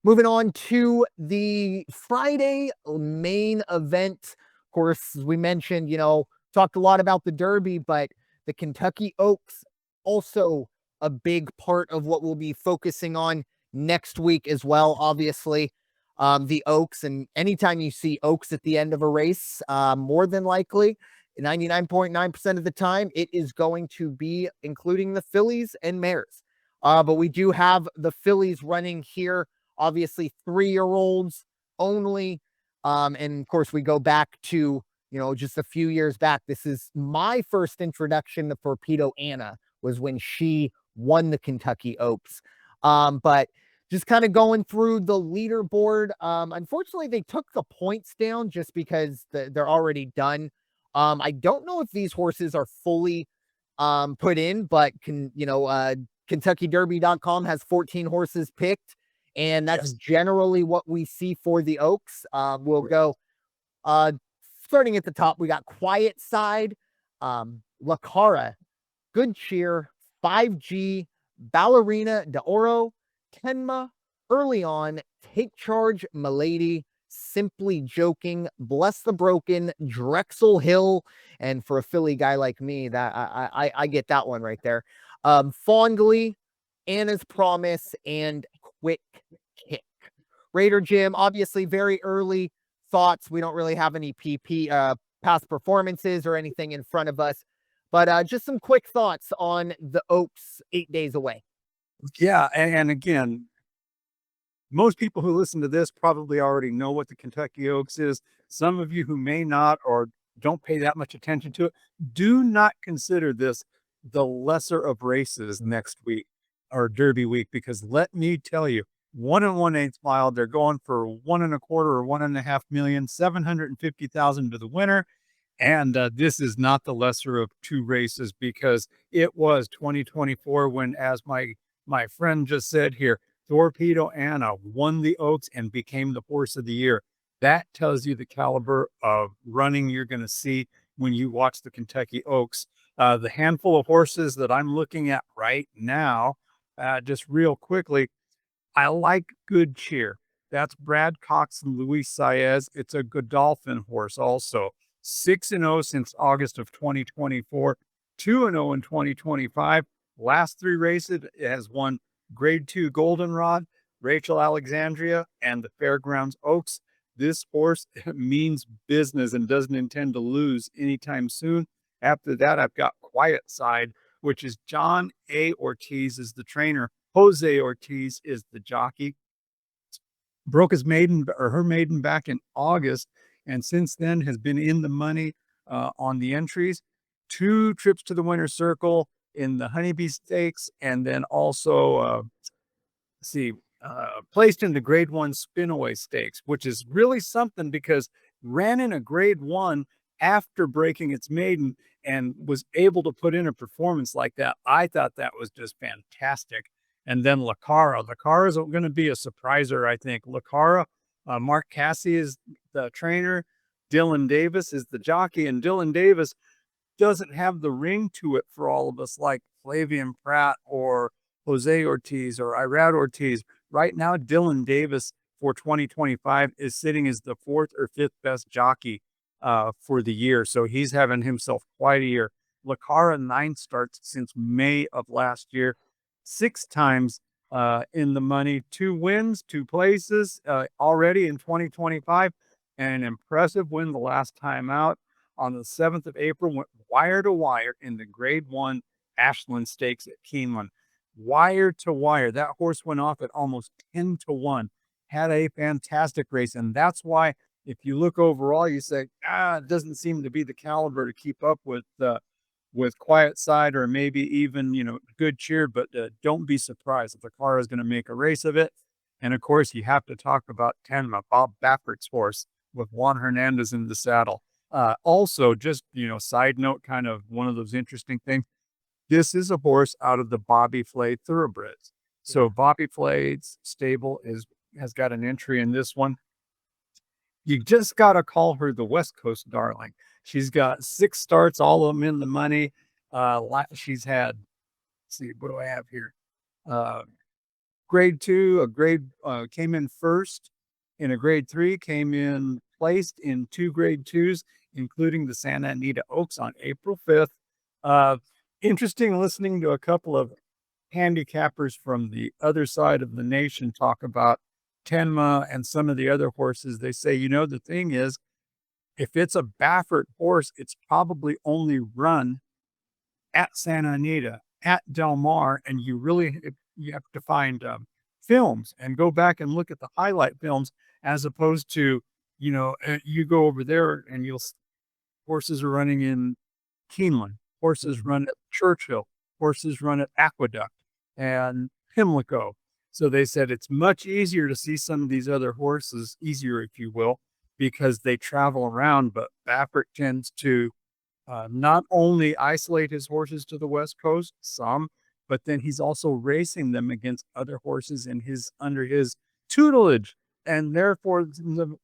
Moving on to the Friday main event. Of course, as we mentioned, talked a lot about the Derby, but the Kentucky Oaks also a big part of what we'll be focusing on next week as well. Obviously, the Oaks, and anytime you see Oaks at the end of a race, more than likely, 99.9% of the time, it is going to be including the Fillies and mares. But we do have the Fillies running here, obviously 3-year-olds only. And of course, we go back to, just a few years back. This is my first introduction to Torpedo Anna, was when she won the Kentucky Oaks. But just kind of going through the leaderboard. Unfortunately, they took the points down just because they're already done. I don't know if these horses are fully put in, but KentuckyDerby.com has 14 horses picked, and that's Yes. generally what we see for the Oaks. We'll go uh, starting at the top. We got Quiet Side, LaCava, Good Cheer, 5G, Ballerina de Oro, Kenma, Early On, Take Charge Milady, Simply Joking, Bless the Broken, Drexel Hill, and for a Philly guy like me, that I get that one right there. Fondly, Anna's Promise, and Quick Kick. Raider Jim, obviously very early thoughts. We don't really have any past performances or anything in front of us, but just some quick thoughts on the Oaks 8 days away. Yeah, and again, most people who listen to this probably already know what the Kentucky Oaks is. Some of you who may not or don't pay that much attention to it, do not consider this the lesser of races next week or Derby week, because let me tell you, 1 1/8 mile, they're going for 1 1/4 or 1.5 million, 750,000 to the winner. And this is not the lesser of two races, because it was 2024 when, as my friend just said here, Torpedo Anna won the Oaks and became the horse of the year. That tells you the caliber of running you're going to see when you watch the Kentucky Oaks. The handful of horses that I'm looking at right now, just real quickly, I like Good Cheer. That's Brad Cox and Luis Saez. It's a Godolphin horse also. 6-0 since August of 2024, 2-0 in 2025. Last three races, it has won Grade 2 Goldenrod, Rachel Alexandria, and the Fairgrounds Oaks. This horse means business and doesn't intend to lose anytime soon. After that, I've got Quiet Side, which is John A. Ortiz is the trainer. Jose Ortiz is the jockey. Broke his maiden or her maiden back in August, and since then has been in the money on the entries. 2 trips to the winner's circle in the Honeybee Stakes, and then also see, placed in the Grade 1 Spinaway Stakes, which is really something because ran in a Grade 1 after breaking its maiden and was able to put in a performance like that. I thought that was just fantastic. And then LaCava is going to be a surpriser, I think. LaCava, Mark Cassie is the trainer. Dylan Davis is the jockey, and Dylan Davis doesn't have the ring to it for all of us like Flavian Pratt or Jose Ortiz or Irad Ortiz. Right now, Dylan Davis for 2025 is sitting as the 4th or 5th best jockey for the year. So he's having himself quite a year. LaCava 9 starts since May of last year, 6 times in the money, 2 wins, 2 places already in 2025, and an impressive win the last time out on the 7th of April, went wire to wire in the Grade 1 Ashland Stakes at Keeneland. Wire to wire. That horse went off at almost 10-1. Had a fantastic race. And that's why, if you look overall, you say, it doesn't seem to be the caliber to keep up with Quiet Side or maybe even, Good Cheer. But don't be surprised if the car is going to make a race of it. And of course, you have to talk about Tenma, Bob Baffert's horse, with Juan Hernandez in the saddle. Also, just, side note, kind of one of those interesting things. This is a horse out of the Bobby Flay thoroughbreds. So Bobby Flay's stable has got an entry in this one. You just got to call her the West Coast darling. She's got 6 starts, all of them in the money. She's had, let's see, what do I have here? grade 2, a grade came in first in a grade 3, came in placed in 2 grade 2s, including the Santa Anita Oaks on April 5th. Uh, Interesting listening to a couple of handicappers from the other side of the nation talk about Tenma and some of the other horses. They say, the thing is, if it's a Baffert horse, it's probably only run at Santa Anita, at Del Mar, and you have to find films and go back and look at the highlight films, as opposed to, you go over there and horses are running in Keeneland, horses run at Churchill, horses run at Aqueduct and Pimlico. So they said it's much easier to see some of these other horses, easier, if you will, because they travel around. But Baffert tends to not only isolate his horses to the West Coast, but then he's also racing them against other horses under his tutelage. And therefore,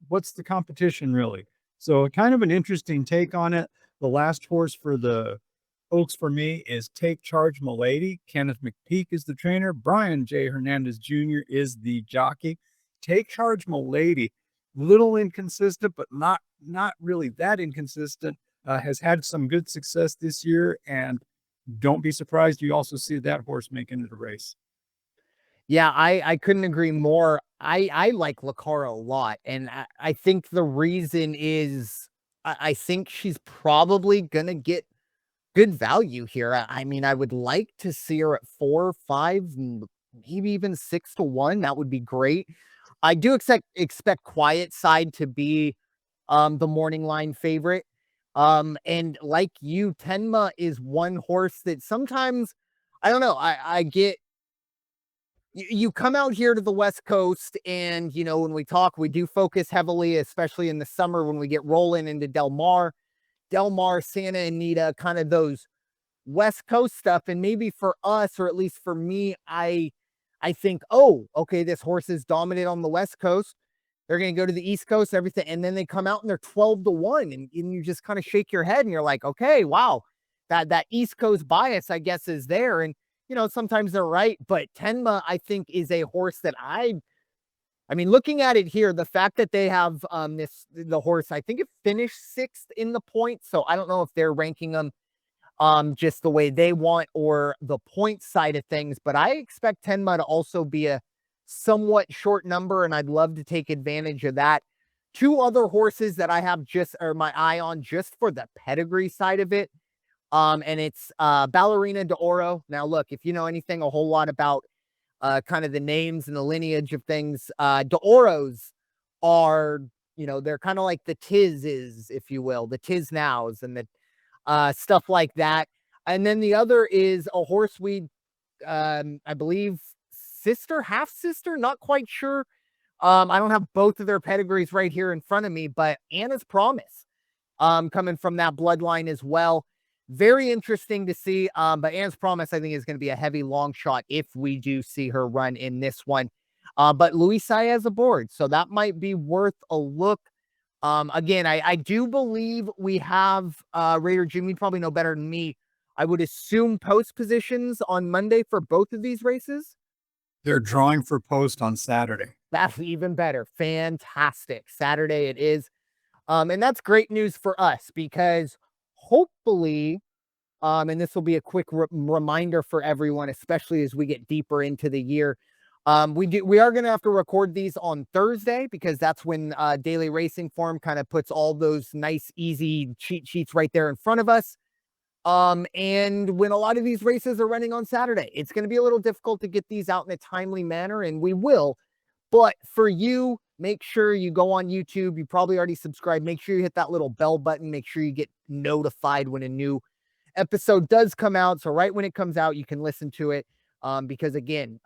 what's the competition really? So kind of an interesting take on it. The last horse for the Oaks for me is Take Charge Milady. Kenneth McPeak is the trainer. Brian J. Hernandez Jr. is the jockey. Take Charge Milady, little inconsistent, but not really that inconsistent. Has had some good success this year, and don't be surprised you also see that horse making it a race. Yeah, I couldn't agree more. I like LaCava a lot, and I think the reason is I think she's probably gonna get good value here. I mean, I would like to see her at 4, 5, maybe even 6 to 1. That would be great. I do expect Quiet Side to be the morning line favorite. And like you, Tenma is one horse that sometimes I don't know. I get you come out here to the West Coast, and when we talk, we do focus heavily, especially in the summer when we get rolling into Del Mar, Santa Anita, kind of those West Coast stuff. And maybe for us, or at least for me, I think, oh, okay, this horse is dominant on the West Coast. They're going to go to the East Coast, everything. And then they come out and they're 12 to 1. And you just kind of shake your head and you're like, okay, wow, that East Coast bias, I guess, is there. And, sometimes they're right. But Tenma, I think, is a horse that I mean, looking at it here, the fact that they have the horse, I think it finished 6th in the points. So I don't know if they're ranking them just the way they want or the point side of things. But I expect Tenma to also be a somewhat short number, and I'd love to take advantage of that. Two other horses that I have my eye on just for the pedigree side of it. And it's Ballerina de Oro. Now, look, if you know anything a whole lot about kind of the names and the lineage of things, de Oros are, they're kind of like the Tiz's, if you will, the Tiz nows and the stuff like that. And then the other is a horse I believe, half sister, not quite sure. I don't have both of their pedigrees right here in front of me, but Anna's Promise, coming from that bloodline as well. Very interesting to see. But Anna's Promise, I think, is going to be a heavy long shot if we do see her run in this one. But Luis Saez aboard, so that might be worth a look. Again, I do believe we have Raider Jim. You probably know better than me. I would assume post positions on Monday for both of these races. They're drawing for post on Saturday. That's even better. Fantastic. Saturday it is. And that's great news for us because hopefully, and this will be a quick reminder for everyone, especially as we get deeper into the year. We are going to have to record these on Thursday because that's when Daily Racing Form kind of puts all those nice, easy cheat sheets right there in front of us. And when a lot of these races are running on Saturday, it's going to be a little difficult to get these out in a timely manner, and we will. But for you, make sure you go on YouTube. You probably already subscribed. Make sure you hit that little bell button. Make sure you get notified when a new episode does come out. So right when it comes out, you can listen to it. Because again,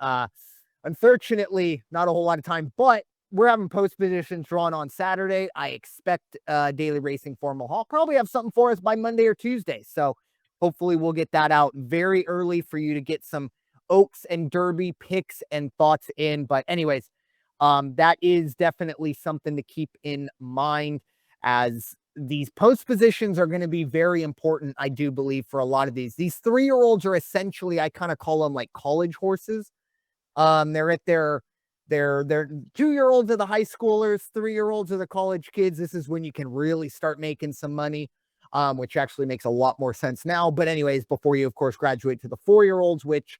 unfortunately, not a whole lot of time, but we're having post positions drawn on Saturday. I expect Daily Racing Form will probably have something for us by Monday or Tuesday. So hopefully we'll get that out very early for you to get some Oaks and Derby picks and thoughts in. But anyways, that is definitely something to keep in mind, as these post positions are going to be very important, I do believe, for a lot of these. These 3-year-olds are essentially, I kind of call them like college horses. They're at their 2-year-olds are the high schoolers, 3-year-olds are the college kids. This is when you can really start making some money, which actually makes a lot more sense now. But anyways, before you, of course, graduate to the 4-year-olds, which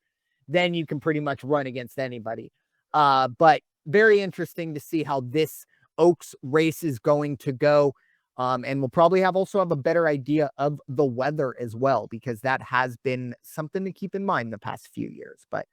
then you can pretty much run against anybody. But very interesting to see how this Oaks race is going to go. And we'll probably also have a better idea of the weather as well, because that has been something to keep in mind the past few years. But